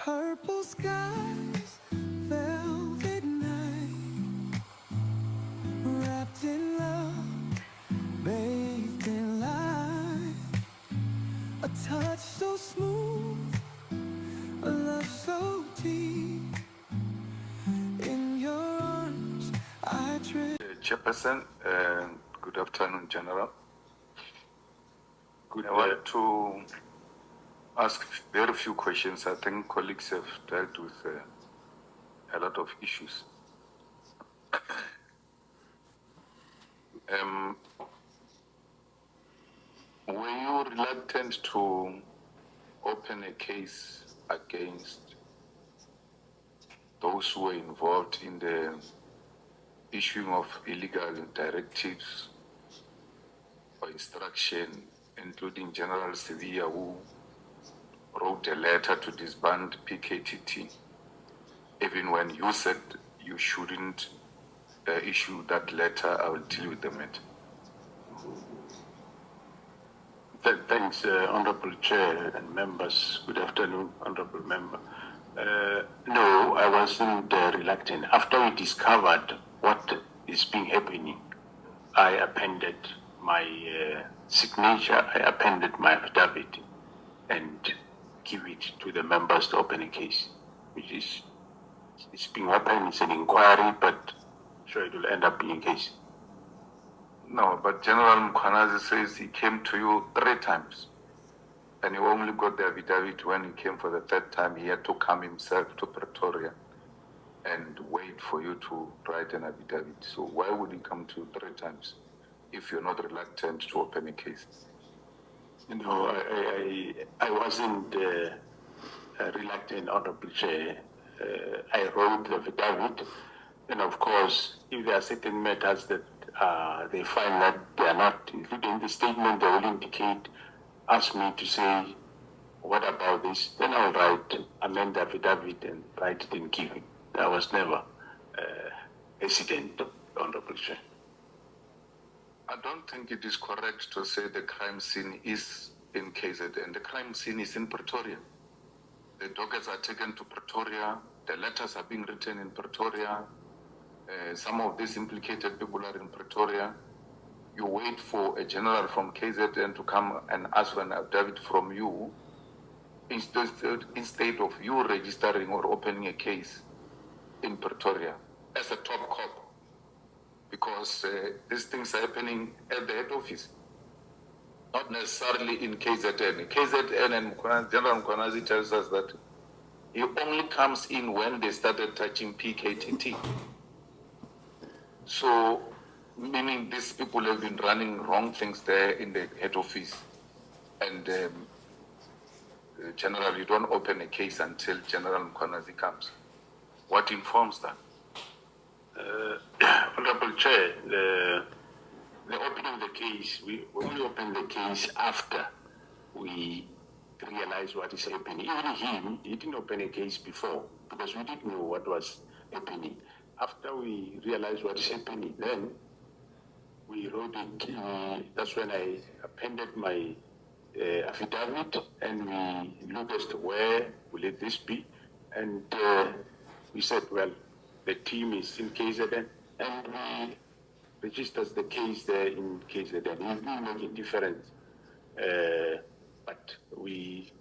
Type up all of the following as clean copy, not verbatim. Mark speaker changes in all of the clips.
Speaker 1: Purple skies, velvet night, wrapped in love, bathed in light. A touch so smooth, a love so deep. In your arms, I drift.
Speaker 2: Chairperson, good afternoon, General. I want to ask very few questions. I think colleagues have dealt with a lot of issues. Were you reluctant to open a case against those who were involved in the issuing of illegal directives or instruction, including General Sevilla, who wrote a letter to disband PKTT, even when you said you shouldn't issue that letter? I will deal with the matter.
Speaker 3: Thanks, Honorable Chair and members. Good afternoon, Honorable Member. No, I wasn't reluctant. After we discovered what is being happening, I appended my signature, I appended my affidavit and give it to the members to open a case, which is it's being opened. It's an inquiry, but sure it will end up being a case.
Speaker 2: No, but General Mkhwanazi says he came to you 3 times. And he only got the affidavit when he came for the 3rd time. He had to come himself to Pretoria and wait for you to write an affidavit. So why would he come to you 3 times if you're not reluctant to open a case?
Speaker 3: No, I wasn't reluctant, Honorable Chair. I wrote the affidavit, and of course, if there are certain matters that they find that they are not included in the statement, they will indicate, ask me to say, what about this? Then I'll amend the affidavit and write it and give it. I was never hesitant, Honorable Chair.
Speaker 2: I don't think it is correct to say the crime scene is in KZN. The crime scene is in Pretoria. The dockets are taken to Pretoria. The letters are being written in Pretoria. Some of these implicated people are in Pretoria. You wait for a general from KZN to come and ask for an affidavit from you instead of you registering or opening a case in Pretoria as a top cop. Because these things are happening at the head office, not necessarily in KZN. KZN and General Mkhwanazi tells us that he only comes in when they started touching PKTT. So, meaning these people have been running wrong things there in the head office. And General, you don't open a case until General Mkhwanazi comes. What informs that?
Speaker 3: Honorable Chair, the opening of the case, we only opened the case after we realized what is happening. Even he didn't open a case before because we didn't know what was happening. After we realized what is happening, then we wrote it. That's when I appended my affidavit, and we looked as to where will this be, and we said, well, the team is in KZN, and we registered the case there in KZN. It will make a difference, but we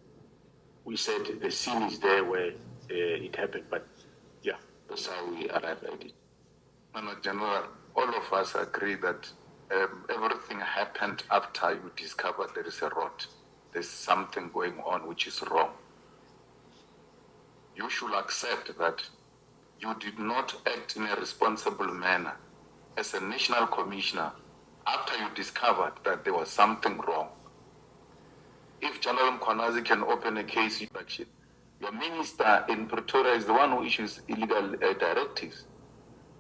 Speaker 3: said the scene is there where it happened, but yeah, that's how we arrived at it.
Speaker 2: No, General, all of us agree that everything happened after you discovered there is a rot. There's something going on which is wrong. You should accept that you did not act in a responsible manner as a national commissioner after you discovered that there was something wrong. If General Mkhwanazi can open a case, your minister in Pretoria is the one who issues illegal directives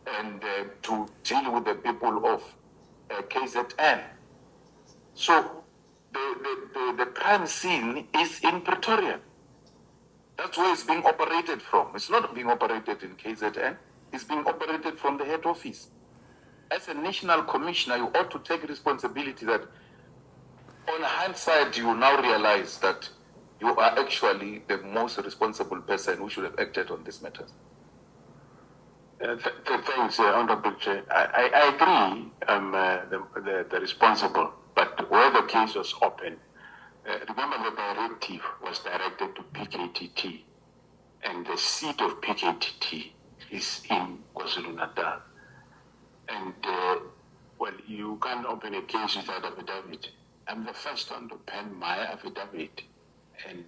Speaker 2: and to deal with the people of KZN. So the crime scene is in Pretoria. That's where it's being operated from. It's not being operated in KZN. It's being operated from the head office. As a national commissioner, you ought to take responsibility that on hindsight, you now realize that you are actually the most responsible person who should have acted on this matter.
Speaker 3: Thanks, Honorable Chair. I agree I'm the responsible, but where the case was open, remember the directive was directed to PKTT, and the seat of PKTT is in KwaZulu-Natal. And, well, you can't open a case without affidavit. I'm the first one to pen my affidavit, and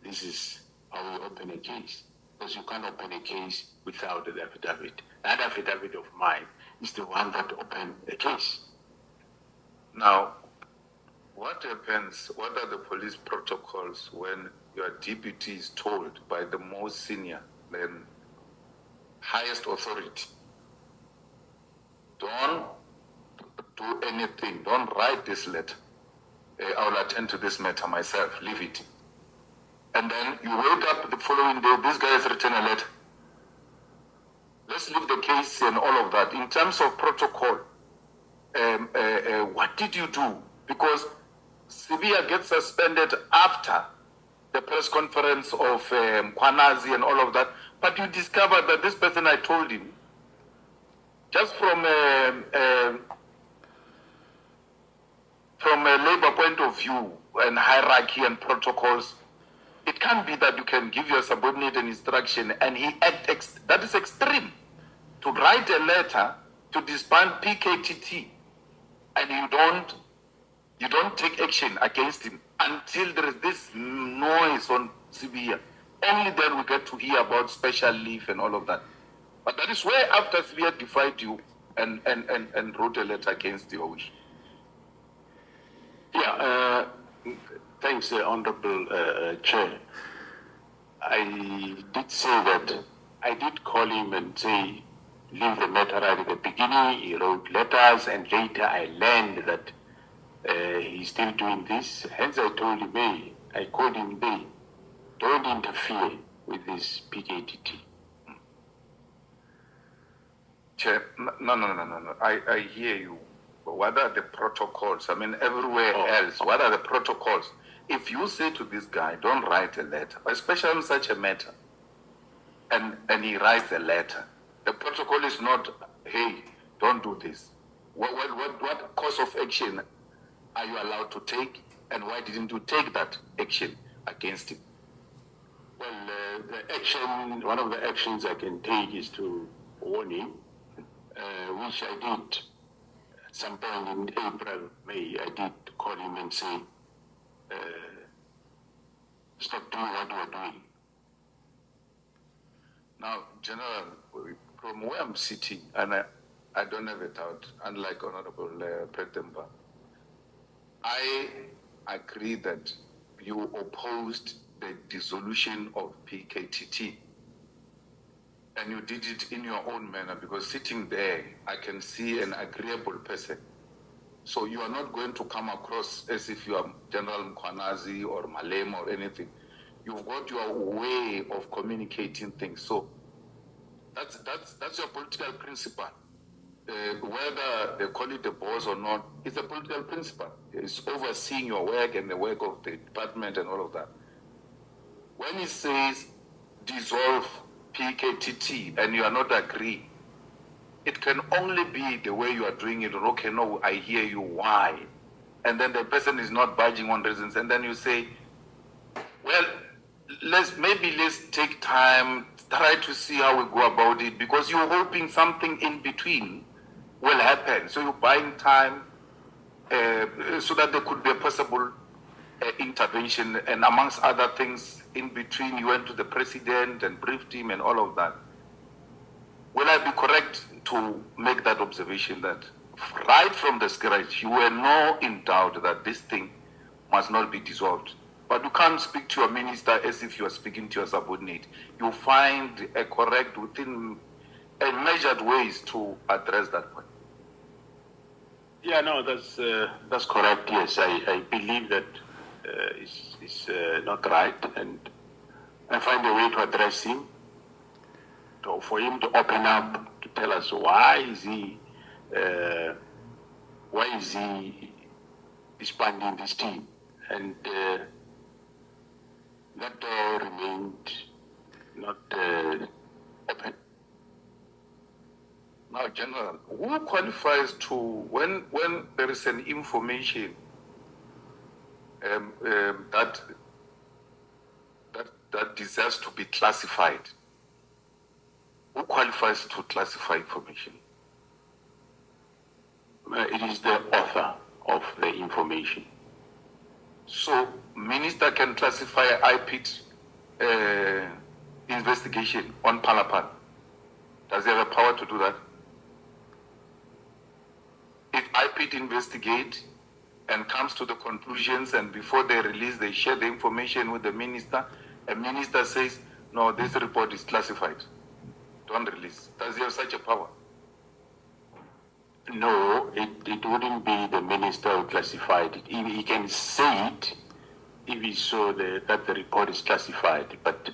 Speaker 3: this is how we open a case. Because you can't open a case without the affidavit. That affidavit of mine is the one that opened the case.
Speaker 2: Now, what happens, what are the police protocols when your deputy is told by the most senior, then highest authority, don't do anything, don't write this letter. I'll attend to this matter myself, leave it. And then you wake up the following day, this guy has written a letter. Let's leave the case and all of that. In terms of protocol, what did you do? Because Sibia gets suspended after the press conference of Kwanazi and all of that, but you discovered that this person, I told him, just from a labor point of view and hierarchy and protocols, it can't be that you can give your subordinate an instruction and he acts, that is extreme. To write a letter to disband PKTT and you don't take action against him until there is this noise on Sibia. Only then we get to hear about special leave and all of that. But that is where after Sibia defied you and wrote a letter against your wish.
Speaker 3: Yeah, thanks, Honorable Chair. I did say that I did call him and say, leave the matter right at the beginning. He wrote letters, and later I learned that he's still doing this. Hence, I told him, hey, I called him, hey, don't interfere with this PKTT.
Speaker 2: Chair, no. I hear you. But what are the protocols? I mean, everywhere else, what are the protocols? If you say to this guy, don't write a letter, especially on such a matter, and he writes a letter, the protocol is not, hey, don't do this. What course of action are you allowed to take, and why didn't you take that action against him?
Speaker 3: Well, the action, one of the actions I can take is to warn him, which I did at some point in April, May. I did call him and say, stop doing what you are doing.
Speaker 2: Now, General, from where I'm sitting, and I don't have a doubt, unlike Honorable Pretemba, I agree that you opposed the dissolution of PKTT. And you did it in your own manner, because sitting there, I can see an agreeable person. So you are not going to come across as if you are General Mkhwanazi or Malema or anything. You've got your way of communicating things. So that's your political principle. Whether they call it a boss or not, it's a political principle. It's overseeing your work and the work of the department and all of that. When he says dissolve PKTT and you are not agree, it can only be the way you are doing it. Okay, no, I hear you, why? And then the person is not budging on reasons, and then you say, well, let's take time, try to see how we go about it, because you're hoping something in between will happen. So you're buying time so that there could be a possible intervention, and amongst other things, in between you went to the president and briefed him and all of that. Will I be correct to make that observation that right from the scratch, you were not in doubt that this thing must not be dissolved? But you can't speak to your minister as if you are speaking to your subordinate. You find a correct, within a measured ways to address that point.
Speaker 3: Yeah, no, that's correct. Yes, I believe that it's not right, and I find a way to address him, for him to open up, to tell us why is he disbanding this team, and That door remained not open.
Speaker 2: Now, General, who qualifies to, when there is an information that deserves to be classified, who qualifies to classify information?
Speaker 3: It is the author of the information.
Speaker 2: So, minister can classify IPIT investigation on Palapal. Does he have a power to do that? If IPIT investigate and comes to the conclusions, and before they release, they share the information with the minister, a minister says, no, this report is classified, don't release. Does he have such a power?
Speaker 3: No, it wouldn't be the minister who classified it. He can say it if he saw that the report is classified, but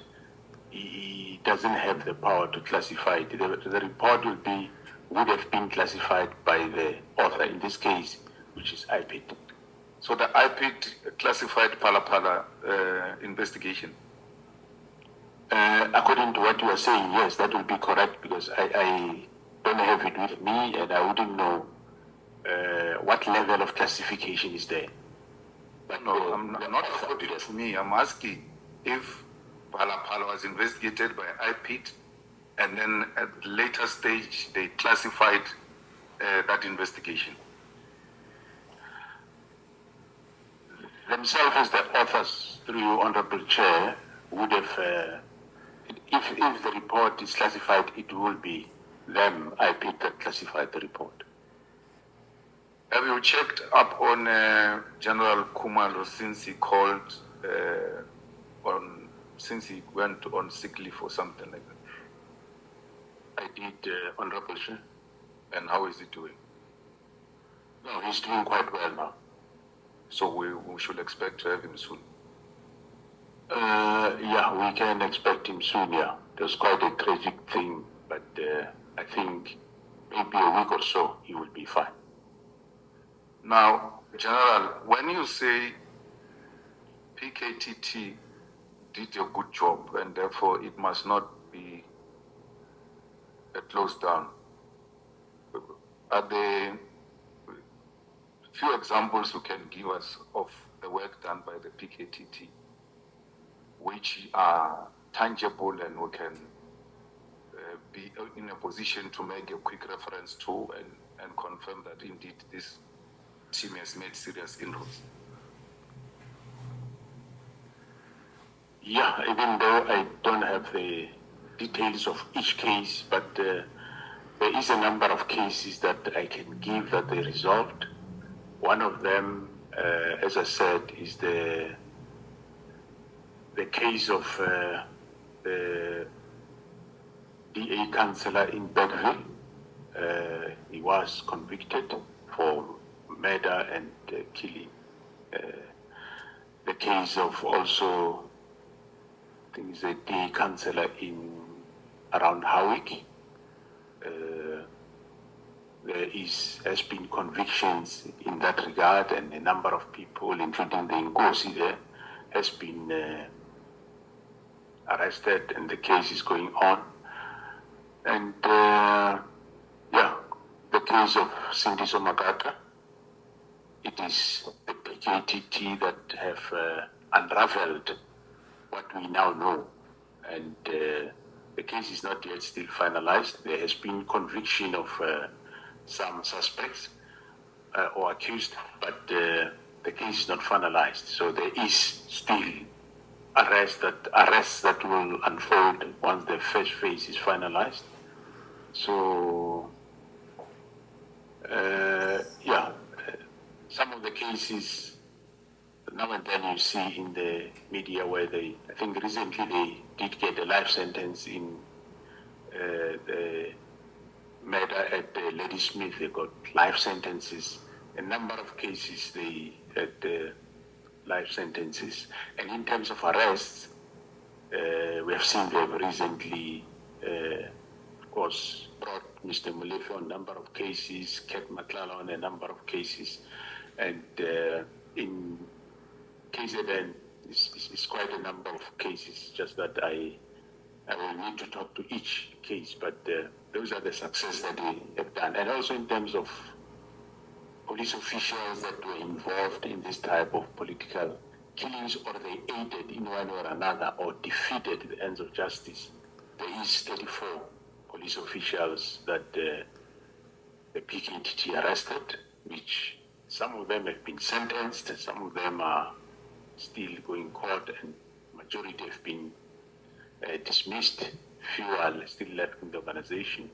Speaker 3: he doesn't have the power to classify it. The report would have been classified by the author, in this case, which is IPIT.
Speaker 2: So the IPIT classified Palapala investigation?
Speaker 3: According to what you are saying, yes, that will be correct, because I don't have it with me, and I wouldn't know what level of classification is there. But
Speaker 2: no, I'm not according to me. I'm asking if Palapala was investigated by IPIT, and then at a later stage they classified that investigation.
Speaker 3: Themselves as the authors, through you, Honorable Chair, would have, if the report is classified, it will be them, IPIT, that classified the report.
Speaker 2: Have you checked up on General Khumalo since he called since he went on sick leave or something like that?
Speaker 3: I did, Honorable Chair.
Speaker 2: And how is he doing?
Speaker 3: No, he's doing quite well now.
Speaker 2: So we should expect to have him soon?
Speaker 3: Yeah, we can expect him soon, yeah. It was quite a tragic thing, but I think maybe a week or so he will be fine.
Speaker 2: Now, General, when you say PKTT did a good job and therefore it must not be closed down, are there few examples you can give us of the work done by the PKTT which are tangible and we can be in a position to make a quick reference to and confirm that indeed this team has made serious inroads?
Speaker 3: Yeah, even though I don't have the details of each case, but there is a number of cases that I can give that they resolved. One of them, as I said, is the case of the DA councillor in Bedville. He was convicted for murder and killing. The case of also, I think it's a DA councillor around Howick. There has been convictions in that regard, and a number of people, including the Nkosi there, has been arrested, and the case is going on. And yeah, the case of Cindy Somakaka, it is the PKTT that have unraveled what we now know, and the case is not yet still finalized. There has been conviction of some suspects or accused, but the case is not finalized. So there is still arrests that will unfold once the first phase is finalized. So yeah, some of the cases now and then you see in the media where I think recently they did get a life sentence in the murder at Lady Smith. They got life sentences. A number of cases they had life sentences. And in terms of arrests, we have seen they've recently, of course, brought Mr. Molefe on a number of cases, Kat Matlala on a number of cases, and in KZN, It's quite a number of cases, just that I will need to talk to each case, but those are the success that we have done. And also in terms of police officials that were involved in this type of political killings, or they aided in one or another or defeated the ends of justice. There is 34 police officials that the PKTT arrested, which some of them have been sentenced, some of them are still going court, and majority have been dismissed. Few are still left in the organization.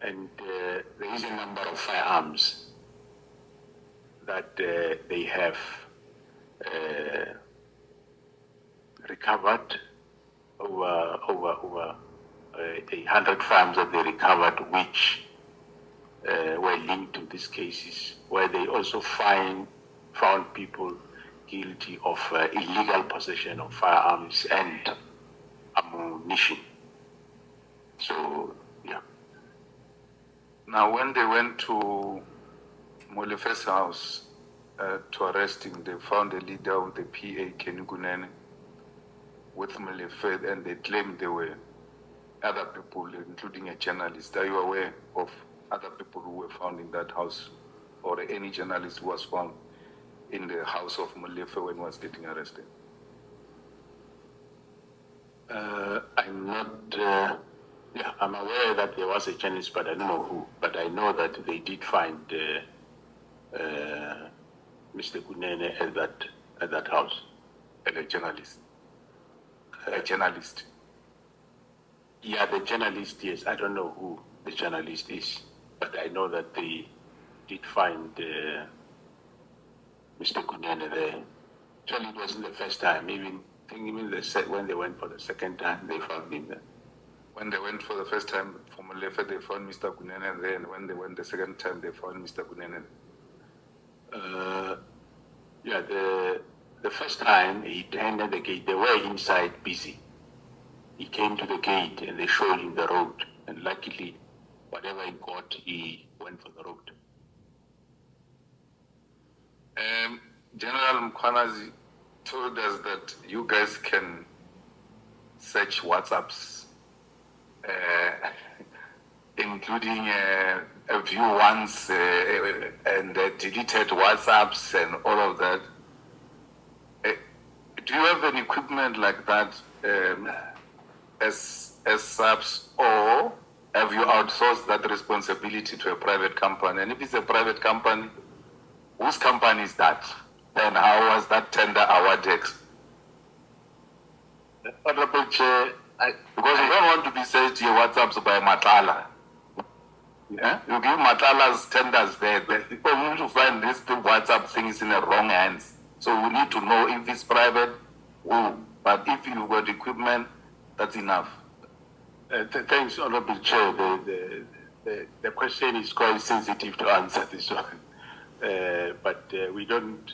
Speaker 3: And there is a number of firearms that they have recovered, over 100 firearms that they recovered, which were linked to these cases, where they also found people guilty of illegal possession of firearms and ammunition. So, yeah.
Speaker 2: Now, when they went to Molefe's house to arrest him, they found a leader of the PA, Kenny Kunene, with Molefe, and they claimed there were other people, including a journalist. Are you aware of other people who were found in that house, or any journalist who was found in the house of Molefe when he was getting arrested?
Speaker 3: I'm not, I'm aware that there was a journalist, but I don't know who. But I know that they did find Mr. Kunene at that house.
Speaker 2: And a journalist. A journalist.
Speaker 3: Yeah, the journalist, yes. I don't know who the journalist is, but I know that they did find Mr. Kunene there. Actually, it wasn't the first time. Even when they went for the second time, they found him there.
Speaker 2: When they went for the first time for Molefe, they found Mr. Kunene there, and when they went the second time, they found Mr. Kunene there.
Speaker 3: Yeah, the first time he entered the gate, they were inside busy. He came to the gate and they showed him the road, and luckily, whatever he got, he went for the road.
Speaker 2: General Mkhwanazi told us that you guys can search WhatsApps, including view once and deleted WhatsApps and all of that. Do you have an equipment like that as subs, or have you outsourced that responsibility to a private company? And if it's a private company, whose company is that? And how was that tender awarded?
Speaker 3: Honorable Chair,
Speaker 2: because you don't want to be searched your WhatsApps by Matlala. Yeah? You give Matlala's tenders there. People need to find these WhatsApp things in the wrong hands. So we need to know if it's private, who. But if you've got equipment, that's enough.
Speaker 3: Thanks, Honorable Chair. The question is quite sensitive to answer this one. But we don't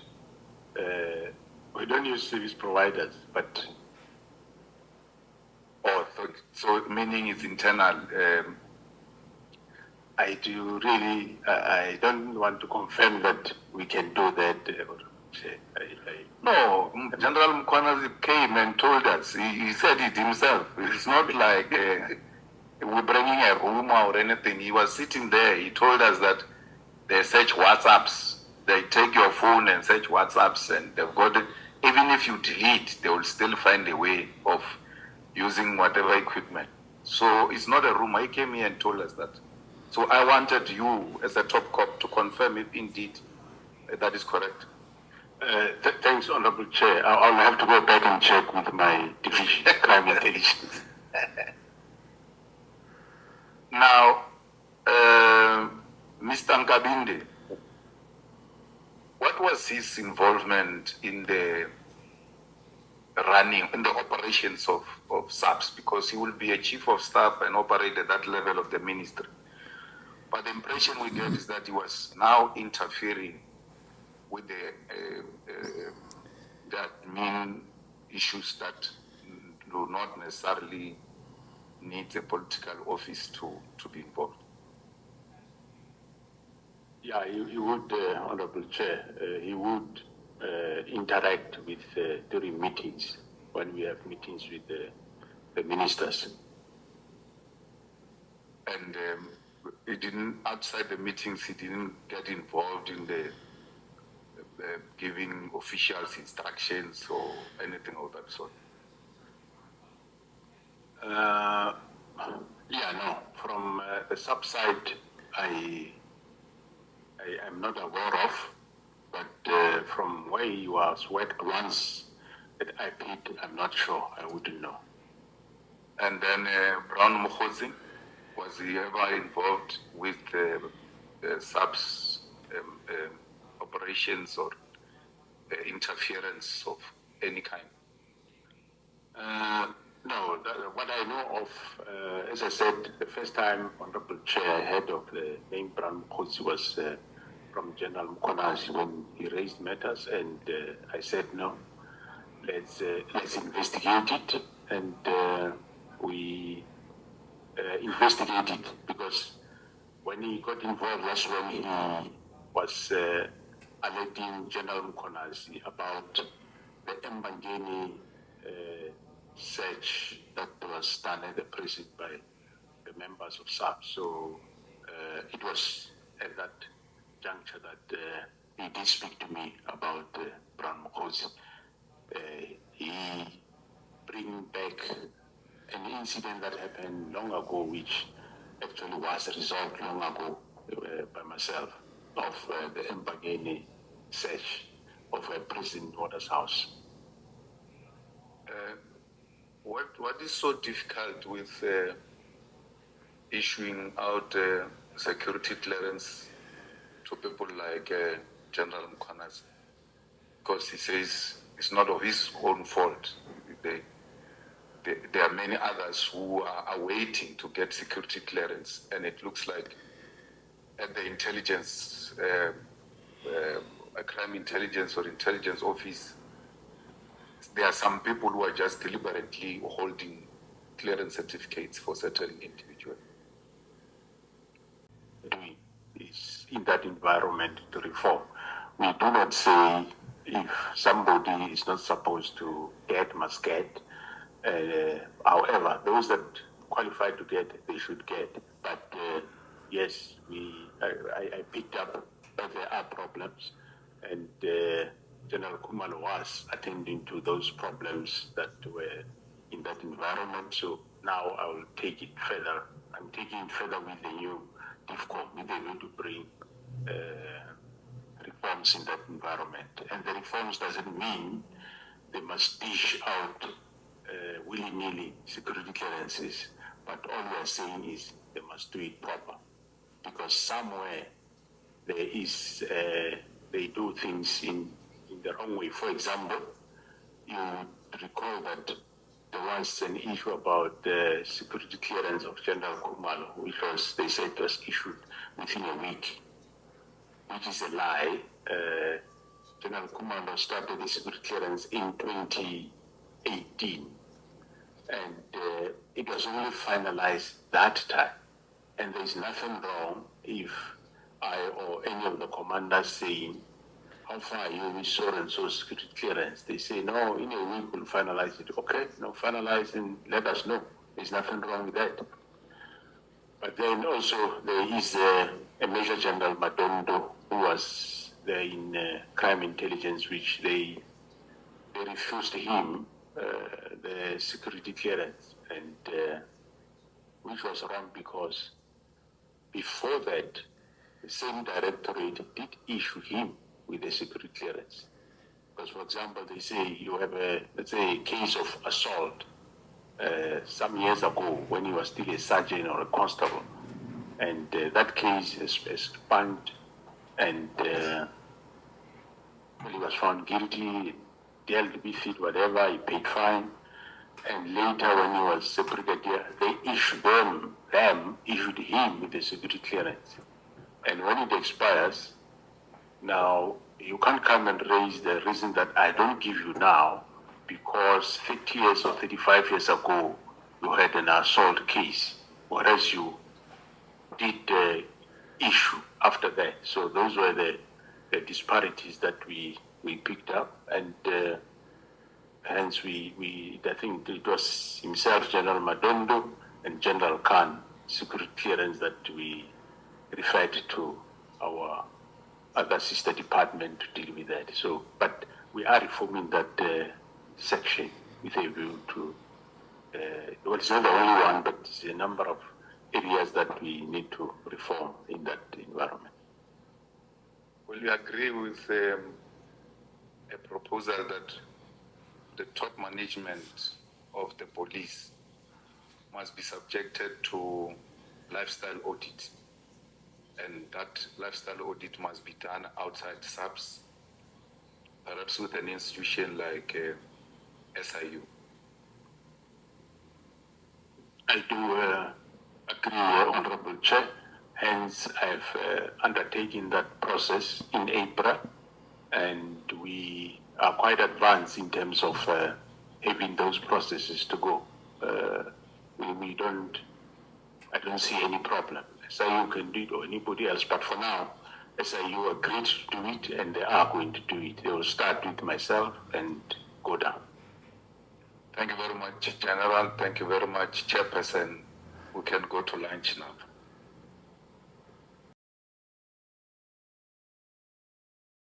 Speaker 3: use service providers, but
Speaker 2: so meaning it's internal.
Speaker 3: I don't want to confirm that we can do that.
Speaker 2: No, General Mkhwanazi came and told us. He said it himself. It's not like we're bringing a rumor or anything. He was sitting there. He told us that they search WhatsApps. They take your phone and search WhatsApps, and they've got it. Even if you delete, they will still find a way of using whatever equipment. So it's not a rumor. He came here and told us that. So I wanted you, as a top cop, to confirm if indeed that is correct.
Speaker 3: Thanks, Honorable Chair. I'll have to go back and check with my division, crime intelligence.
Speaker 2: Now, Mr. Nkabinde, what was his involvement in the operations of SAPS? Because he will be a chief of staff and operate at that level of the ministry. But the impression we get is that he was now interfering with the admin issues that do not necessarily need a political office to be involved.
Speaker 3: Yeah, he would, Honorable Chair, he would, interact with during meetings, when we have meetings with the ministers.
Speaker 2: And he didn't, outside the meetings, he didn't get involved in the giving officials instructions or anything of that sort.
Speaker 3: Yeah, no. From the sub-side, I am not aware of, but from where he was worked once at IPIT, I'm not sure. I wouldn't know.
Speaker 2: And then Brown Mukhozi, was he ever involved with subs operations or interference of any kind?
Speaker 3: No, what I know of, as I said, the first time Honorable Chair I heard of the name Brown Mukhozi was from General Mkonazi when he raised matters, and I said no, let's investigate it, and we investigated, because when he got involved, that's when he was alerting General Mkonazi about the Mbangeni search that was done at the prison by the members of SAP. So it was at that juncture that he did speak to me about Brown Mukhozi. He bring back an incident that happened long ago, which actually was resolved long ago by myself, of the Mbangeni search of a prison warder's house.
Speaker 2: What is so difficult with issuing out security clearance to people like General Mkonazi? Because he says it's not of his own fault. There are many others who are awaiting to get security clearance, and it looks like at the intelligence, a crime intelligence or intelligence office, there are some people who are just deliberately holding clearance certificates for certain individuals.
Speaker 3: Is in that environment to reform. We do not say if somebody is not supposed to get, must get. However, those that qualify to get, they should get. But yes, I picked up that there are problems, and General Khumalo was attending to those problems that were in that environment. So now I will take it further. I'm taking it further with the new DIFCOM. They're going to bring reforms in that environment. And the reforms doesn't mean they must dish out willy-nilly security clearances, but all we are saying is they must do it proper. Because somewhere there is, they do things in the wrong way. For example, you recall that there was an issue about the security clearance of General Khumalo, which was, they said, was issued within a week, which is a lie. General Khumalo started the security clearance in 2018, and it was only finalized that time. And there's nothing wrong if I or any of the commanders saying, how far are you with so and so security clearance? They say, no, in a week we'll finalize it. Okay, no, finalize and let us know. There's nothing wrong with that. But then also there is a Major General Madondo who was there in crime intelligence, which they refused him the security clearance, and which was wrong, because before that, the same directorate did issue him with a security clearance. Because, for example, they say you have let's say, a case of assault some years ago when he was still a sergeant or a constable, and that case is expunged, and he was found guilty, dealt with it, whatever, he paid fine, and later when he was a brigadier, they issued issued him with a security clearance. And when it expires, now you can't come and raise the reason that I don't give you now because 30 years or 35 years ago you had an assault case, whereas you did issue after that. So those were the disparities that we we picked up, and hence I think it was himself, General Madondo, and General Khan, security clearance, that we referred to our other sister department to deal with that. So, but we are reforming that section with a view to, well, it's not the only one, but it's a number of areas that we need to reform in that environment.
Speaker 2: Will you agree with a proposal that the top management of the police must be subjected to lifestyle audit, and that lifestyle audit must be done outside SAPS, perhaps with an institution like SIU?
Speaker 3: I do agree, Honorable Chair. Hence, I've undertaken that process in April, and we are quite advanced in terms of having those processes to go. I don't see any problem. SIU can do it, or anybody else, but for now, SIU agreed to do it, and they are going to do it. They will start with myself and go down.
Speaker 2: Thank you very much, General. Thank you very much, Chairperson. We can go to lunch now.